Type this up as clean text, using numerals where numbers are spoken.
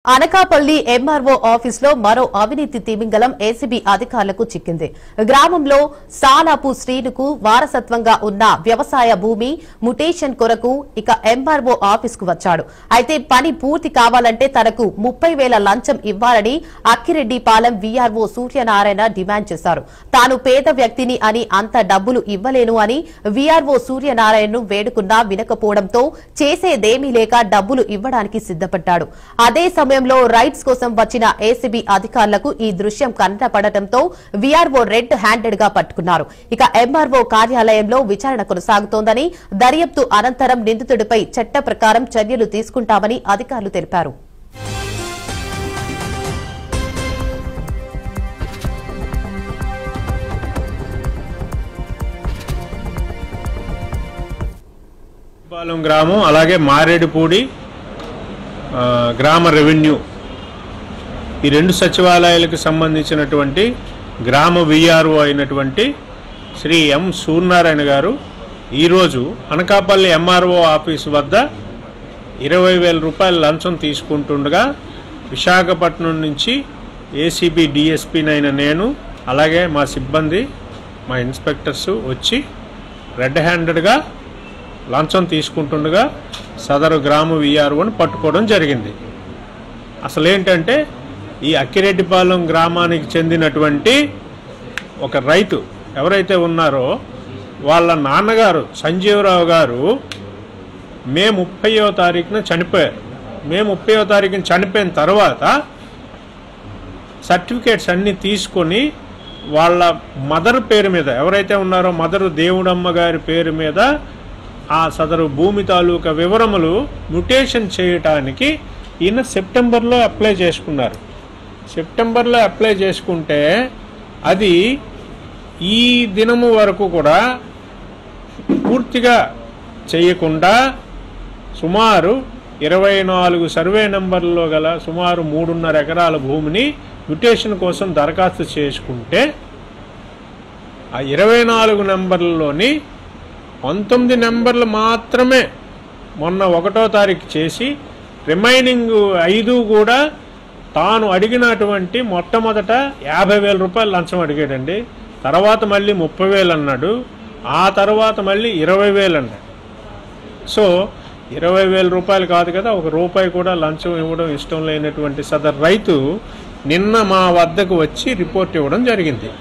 Anakapalli MRO ఆఫీసులో మరో అవినీతి తిమింగలం ఏసీబీ అధికారులకు చిక్కింది. గ్రామంలో సాలాపు శ్రీనుకు వారసత్వంగా ఉన్న వ్యవసాయ భూమి మ్యుటేషన్ కొరకు ఇక ఎంఆర్ఓ ఆఫీసుకు వచ్చాడు. అయితే పని పూర్తి కావాలంటే తనకు 30,000 లంచం ఇవ్వాలని అక్కిరెడ్డిపాలెం వీఆర్ఓ సూర్యనారాయణ డిమాండ్ చేశారు. తాను పేద వ్యక్తిని అని అంత డబ్బులు ఇవ్వలేను అని వీఆర్ఓ సూర్యనారాయణను వేడుకున్నా వినకపోవడంతో చేసేదేమీ లేక డబ్బులు ఇవ్వడానికి సిద్దపడ్డాడు. అదే సమయంలో రైట్స్ కోసం వచ్చిన ఏసీబీ అధికారులకు ఈ దృశ్యం కనపడటంతో వీఆర్ఓ రెడ్ హ్యాండెడ్ గా పట్టుకున్నారు. ఇక ఎంఆర్ఓ కార్యాలయంలో విచారణ కొనసాగుతోందని, దర్యాప్తు అనంతరం నిందితుడిపై చట్ట ప్రకారం చర్యలు తీసుకుంటామని అధికారులు తెలిపారు. గ్రామం అలాగే మారేడుపూడి గ్రామ రెవెన్యూ ఈ రెండు సచివాలయాలకు సంబంధించినటువంటి గ్రామ వీఆర్ఓ అయినటువంటి శ్రీ ఎం సూర్యనారాయణ గారు ఈరోజు అనకాపల్లి ఎంఆర్ఓ ఆఫీసు వద్ద 20,000 రూపాయల లంచం తీసుకుంటుండగా విశాఖపట్నం నుంచి ఏసీబీ డిఎస్పీనైన నేను అలాగే మా సిబ్బంది మా ఇన్స్పెక్టర్స్ వచ్చి రెడ్ హ్యాండెడ్గా లంచం తీసుకుంటుండగా సదరు గ్రామ వీఆర్ఓని పట్టుకోవడం జరిగింది. అసలు ఏంటంటే ఈ అక్కిరెడ్డిపాలెం గ్రామానికి చెందినటువంటి ఒక రైతు ఎవరైతే ఉన్నారో వాళ్ళ నాన్నగారు సంజీవరావు గారు మే 30వ తారీఖున చనిపోయారు. మే 30వ తారీఖున చనిపోయిన తర్వాత సర్టిఫికేట్స్ అన్నీ తీసుకొని వాళ్ళ మదర్ పేరు మీద ఎవరైతే ఉన్నారో మదరు దేవుడమ్మ గారి పేరు మీద ఆ సదరు భూమి తాలూకా వివరములు మ్యుటేషన్ చేయటానికి ఈయన సెప్టెంబర్లో అప్లై చేసుకున్నారు. సెప్టెంబర్లో అప్లై చేసుకుంటే అది ఈ దినము వరకు కూడా పూర్తిగా చేయకుండా సుమారు 24 సర్వే నెంబర్లో గల సుమారు 3.5 ఎకరాల భూమిని మ్యుటేషన్ కోసం దరఖాస్తు చేసుకుంటే ఆ 24 నెంబర్లలోని 19 నెంబర్లు మాత్రమే మొన్న 1వ తారీఖు చేసి రిమైనింగ్ 5 కూడా తాను అడిగినటువంటి మొట్టమొదట 50,000 రూపాయలు లంచం అడిగాడండి. తర్వాత మళ్ళీ 30,000 అన్నాడు. ఆ తర్వాత మళ్ళీ 20,000 అన్నాడు. సో 20,000 రూపాయలు కాదు కదా, 1 రూపాయి కూడా లంచం ఇవ్వడం ఇష్టం లేనటువంటి సదరు రైతు నిన్న మా వద్దకు వచ్చి రిపోర్ట్ ఇవ్వడం జరిగింది.